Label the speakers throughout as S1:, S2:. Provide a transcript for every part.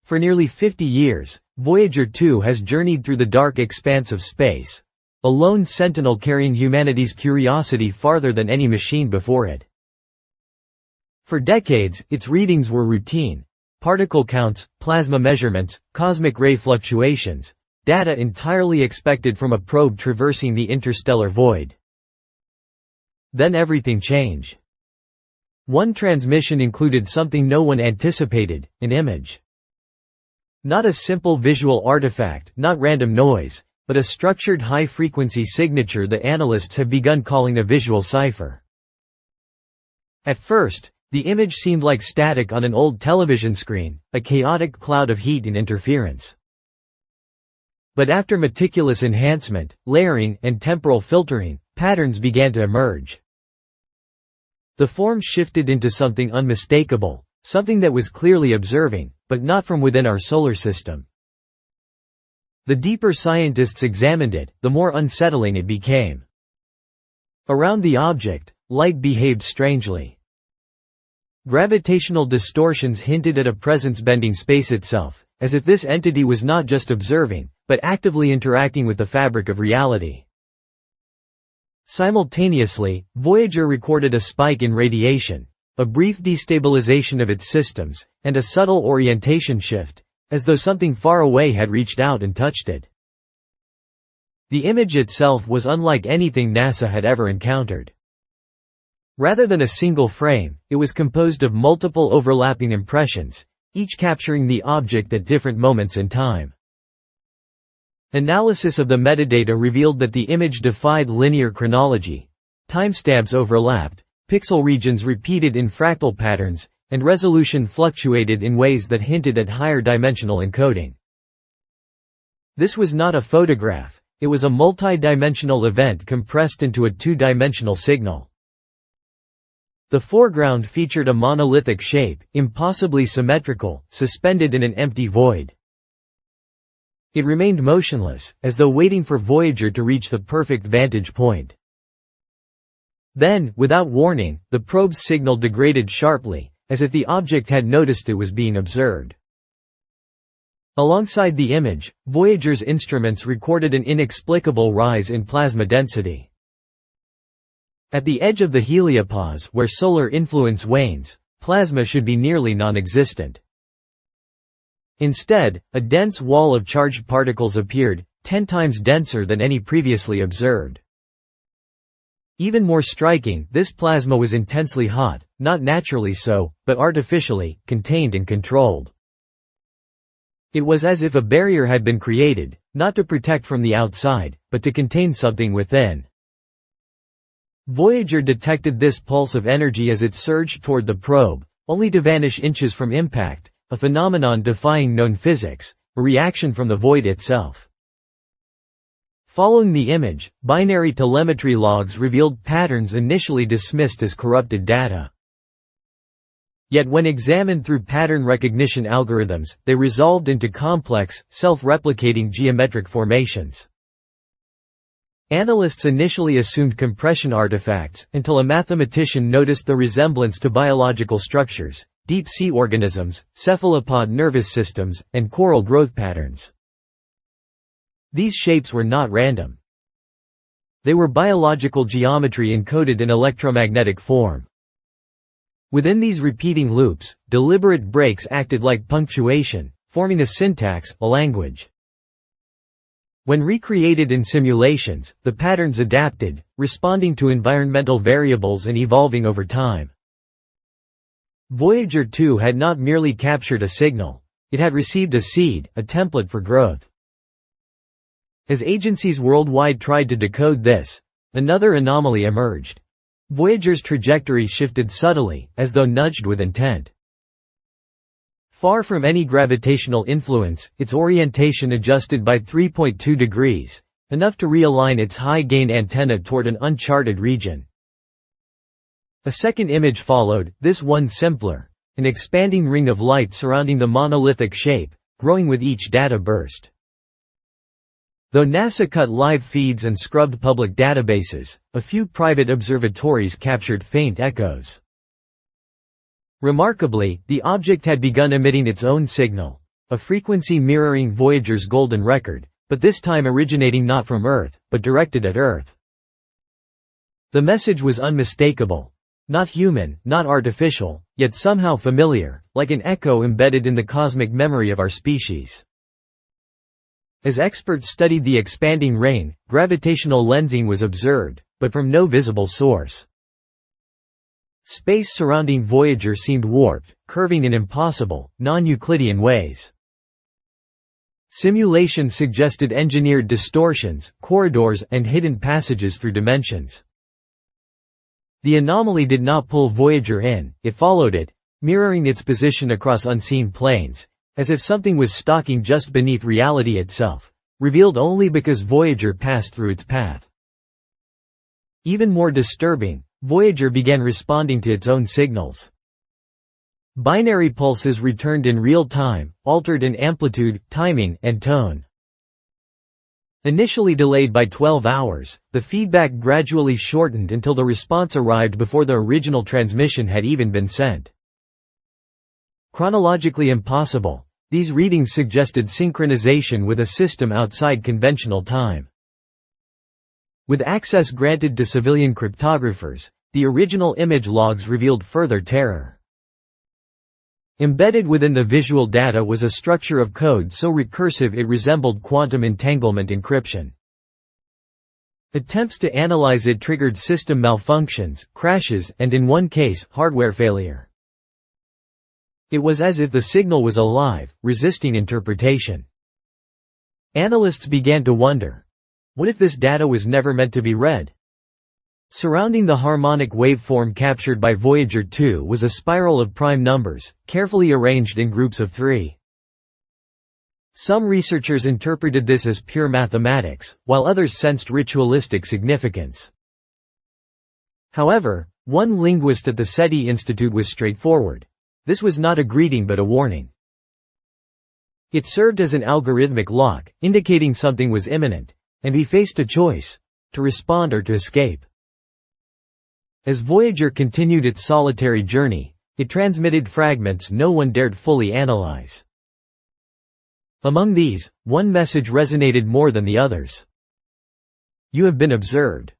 S1: For nearly 50 years, Voyager 2 has journeyed through the dark expanse of space, a lone sentinel carrying humanity's curiosity farther than any machine before it. For decades, its readings were routine: particle counts, plasma measurements, cosmic ray fluctuations, data entirely expected from a probe traversing the interstellar void. Then everything changed. One transmission included something no one anticipated: an image. Not a simple visual artifact, not random noise, but a structured high-frequency signature the analysts have begun calling a visual cipher. At first, the image seemed like static on an old television screen, a chaotic cloud of heat and interference. But after meticulous enhancement, layering, and temporal filtering, patterns began to emerge. The form shifted into something unmistakable, something that was clearly observing, but not from within our solar system. The deeper scientists examined it, the more unsettling it became. Around the object, light behaved strangely. Gravitational distortions hinted at a presence bending space itself, as if this entity was not just observing, but actively interacting with the fabric of reality. Simultaneously, Voyager recorded a spike in radiation, a brief destabilization of its systems, and a subtle orientation shift, as though something far away had reached out and touched it. The image itself was unlike anything NASA had ever encountered. Rather than a single frame, it was composed of multiple overlapping impressions, each capturing the object at different moments in time. Analysis of the metadata revealed that the image defied linear chronology. Timestamps overlapped, pixel regions repeated in fractal patterns, and resolution fluctuated in ways that hinted at higher dimensional encoding. This was not a photograph, it was a multi-dimensional event compressed into a two-dimensional signal. The foreground featured a monolithic shape, impossibly symmetrical, suspended in an empty void. It remained motionless, as though waiting for Voyager to reach the perfect vantage point. Then, without warning, the probe's signal degraded sharply, as if the object had noticed it was being observed. Alongside the image, Voyager's instruments recorded an inexplicable rise in plasma density. At the edge of the heliopause, where solar influence wanes, plasma should be nearly non-existent. Instead, a dense wall of charged particles appeared, 10 times denser than any previously observed. Even more striking, this plasma was intensely hot, not naturally so, but artificially, contained and controlled. It was as if a barrier had been created, not to protect from the outside, but to contain something within. Voyager detected this pulse of energy as it surged toward the probe, only to vanish inches from impact, a phenomenon defying known physics, a reaction from the void itself. Following the image, binary telemetry logs revealed patterns initially dismissed as corrupted data. Yet when examined through pattern recognition algorithms, they resolved into complex, self-replicating geometric formations. Analysts initially assumed compression artifacts, until a mathematician noticed the resemblance to biological structures, deep-sea organisms, cephalopod nervous systems, and coral growth patterns. These shapes were not random. They were biological geometry encoded in electromagnetic form. Within these repeating loops, deliberate breaks acted like punctuation, forming a syntax, a language. When recreated in simulations, the patterns adapted, responding to environmental variables and evolving over time. Voyager 2 had not merely captured a signal. It had received a seed, a template for growth. As agencies worldwide tried to decode this, another anomaly emerged. Voyager's trajectory shifted subtly, as though nudged with intent. Far from any gravitational influence, its orientation adjusted by 3.2 degrees, enough to realign its high-gain antenna toward an uncharted region. A second image followed, this one simpler, an expanding ring of light surrounding the monolithic shape, growing with each data burst. Though NASA cut live feeds and scrubbed public databases, a few private observatories captured faint echoes. Remarkably, the object had begun emitting its own signal, a frequency mirroring Voyager's golden record, but this time originating not from Earth, but directed at Earth. The message was unmistakable. Not human, not artificial, yet somehow familiar, like an echo embedded in the cosmic memory of our species. As experts studied the expanding rain, gravitational lensing was observed, but from no visible source. Space surrounding Voyager seemed warped, curving in impossible, non-Euclidean ways. Simulations suggested engineered distortions, corridors, and hidden passages through dimensions. The anomaly did not pull Voyager in, it followed it, mirroring its position across unseen planes, as if something was stalking just beneath reality itself, revealed only because Voyager passed through its path. Even more disturbing, Voyager began responding to its own signals. Binary pulses returned in real time, altered in amplitude, timing, and tone. Initially delayed by 12 hours, the feedback gradually shortened until the response arrived before the original transmission had even been sent. Chronologically impossible, these readings suggested synchronization with a system outside conventional time. With access granted to civilian cryptographers, the original image logs revealed further terror. Embedded within the visual data was a structure of code so recursive it resembled quantum entanglement encryption. Attempts to analyze it triggered system malfunctions, crashes, and in one case, hardware failure. It was as if the signal was alive, resisting interpretation. Analysts began to wonder, what if this data was never meant to be read? Surrounding the harmonic waveform captured by Voyager 2 was a spiral of prime numbers, carefully arranged in groups of 3. Some researchers interpreted this as pure mathematics, while others sensed ritualistic significance. However, one linguist at the SETI Institute was straightforward. This was not a greeting but a warning. It served as an algorithmic lock, indicating something was imminent, and he faced a choice: to respond or to escape. As Voyager continued its solitary journey, it transmitted fragments no one dared fully analyze. Among these, one message resonated more than the others. You have been observed.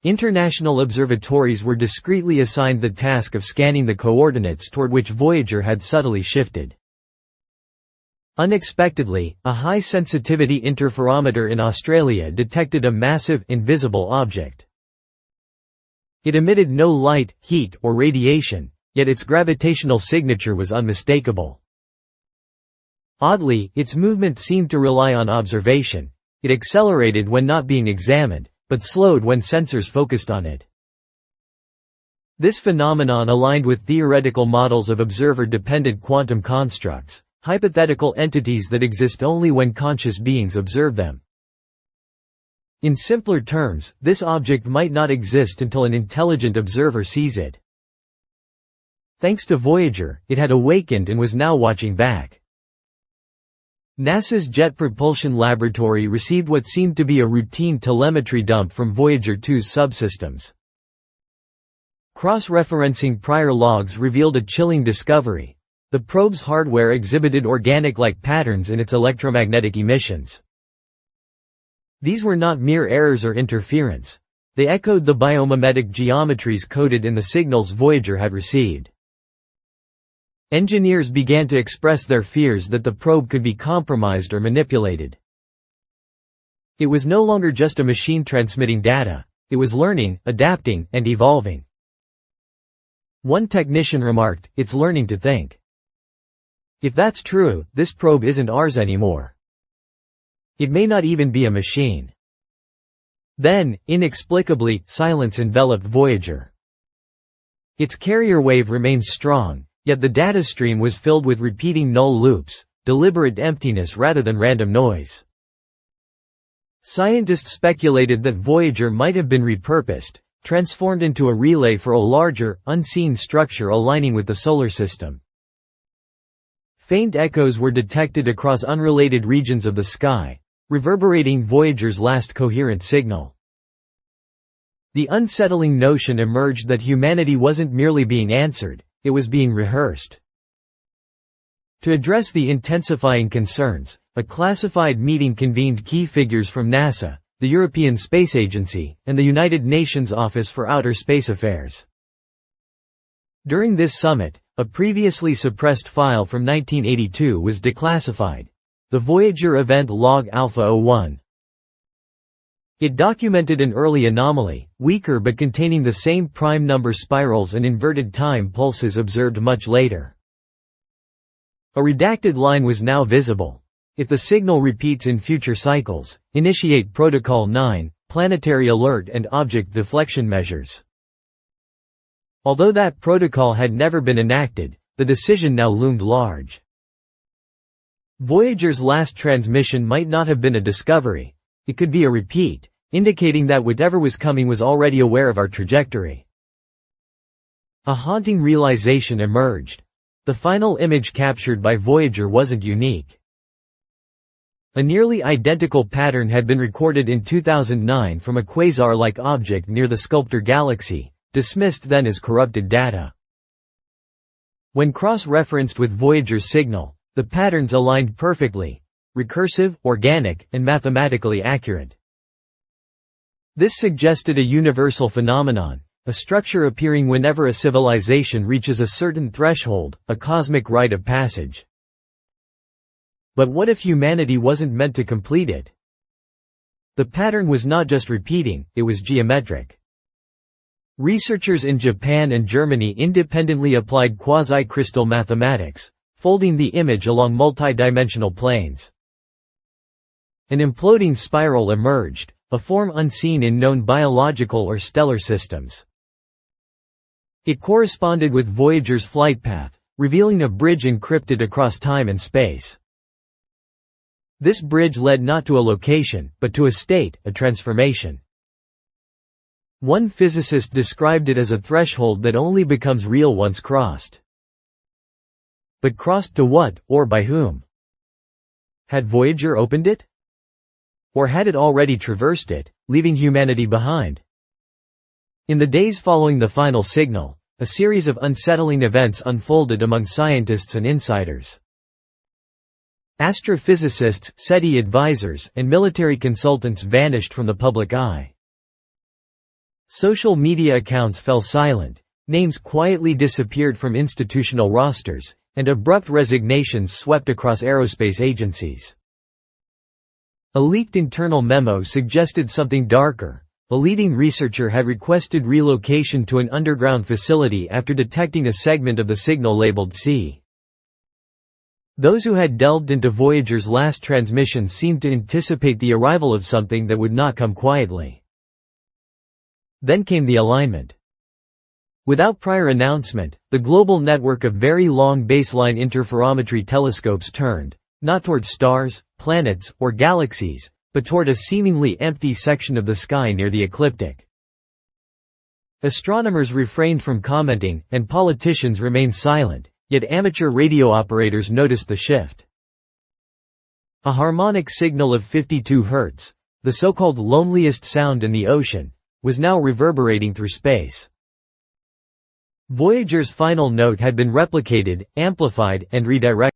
S1: International observatories were discreetly assigned the task of scanning the coordinates toward which Voyager had subtly shifted. Unexpectedly, a high-sensitivity interferometer in Australia detected a massive, invisible object. It emitted no light, heat, or radiation, yet its gravitational signature was unmistakable. Oddly, its movement seemed to rely on observation. It accelerated when not being examined, but slowed when sensors focused on it. This phenomenon aligned with theoretical models of observer-dependent quantum constructs, hypothetical entities that exist only when conscious beings observe them. In simpler terms, this object might not exist until an intelligent observer sees it. Thanks to Voyager, it had awakened and was now watching back. NASA's Jet Propulsion Laboratory received what seemed to be a routine telemetry dump from Voyager 2's subsystems. Cross-referencing prior logs revealed a chilling discovery. The probe's hardware exhibited organic-like patterns in its electromagnetic emissions. These were not mere errors or interference. They echoed the biomimetic geometries coded in the signals Voyager had received. Engineers began to express their fears that the probe could be compromised or manipulated. It was no longer just a machine transmitting data. It was learning, adapting, and evolving. One technician remarked, "It's learning to think." If that's true, this probe isn't ours anymore. It may not even be a machine. Then, inexplicably, silence enveloped Voyager. Its carrier wave remained strong, yet the data stream was filled with repeating null loops, deliberate emptiness rather than random noise. Scientists speculated that Voyager might have been repurposed, transformed into a relay for a larger, unseen structure aligning with the solar system. Faint echoes were detected across unrelated regions of the sky, reverberating Voyager's last coherent signal. The unsettling notion emerged that humanity wasn't merely being answered, it was being rehearsed. To address the intensifying concerns, a classified meeting convened key figures from NASA, the European Space Agency, and the United Nations Office for Outer Space Affairs. During this summit, a previously suppressed file from 1982 was declassified. The Voyager Event Log Alpha 01. It documented an early anomaly, weaker but containing the same prime number spirals and inverted time pulses observed much later. A redacted line was now visible. If the signal repeats in future cycles, initiate Protocol 9, planetary alert and object deflection measures. Although that protocol had never been enacted, the decision now loomed large. Voyager's last transmission might not have been a discovery. It could be a repeat, indicating that whatever was coming was already aware of our trajectory. A haunting realization emerged. The final image captured by Voyager wasn't unique. A nearly identical pattern had been recorded in 2009 from a quasar-like object near the Sculptor galaxy, dismissed then as corrupted data. When cross-referenced with Voyager's signal, the patterns aligned perfectly, recursive, organic, and mathematically accurate. This suggested a universal phenomenon, a structure appearing whenever a civilization reaches a certain threshold, a cosmic rite of passage. But what if humanity wasn't meant to complete it? The pattern was not just repeating, it was geometric. Researchers in Japan and Germany independently applied quasi-crystal mathematics, folding the image along multidimensional planes. An imploding spiral emerged, a form unseen in known biological or stellar systems. It corresponded with Voyager's flight path, revealing a bridge encrypted across time and space. This bridge led not to a location, but to a state, a transformation. One physicist described it as a threshold that only becomes real once crossed. But crossed to what, or by whom? Had Voyager opened it? Or had it already traversed it, leaving humanity behind? In the days following the final signal, a series of unsettling events unfolded among scientists and insiders. Astrophysicists, SETI advisors, and military consultants vanished from the public eye. Social media accounts fell silent, names quietly disappeared from institutional rosters, and abrupt resignations swept across aerospace agencies. A leaked internal memo suggested something darker. A leading researcher had requested relocation to an underground facility after detecting a segment of the signal labeled C. Those who had delved into Voyager's last transmission seemed to anticipate the arrival of something that would not come quietly. Then came the alignment. Without prior announcement, the global network of very long baseline interferometry telescopes turned, not toward stars, planets, or galaxies, but toward a seemingly empty section of the sky near the ecliptic. Astronomers refrained from commenting, and politicians remained silent, yet amateur radio operators noticed the shift. A harmonic signal of 52 Hz, the so-called loneliest sound in the ocean, was now reverberating through space. Voyager's final note had been replicated, amplified, and redirected.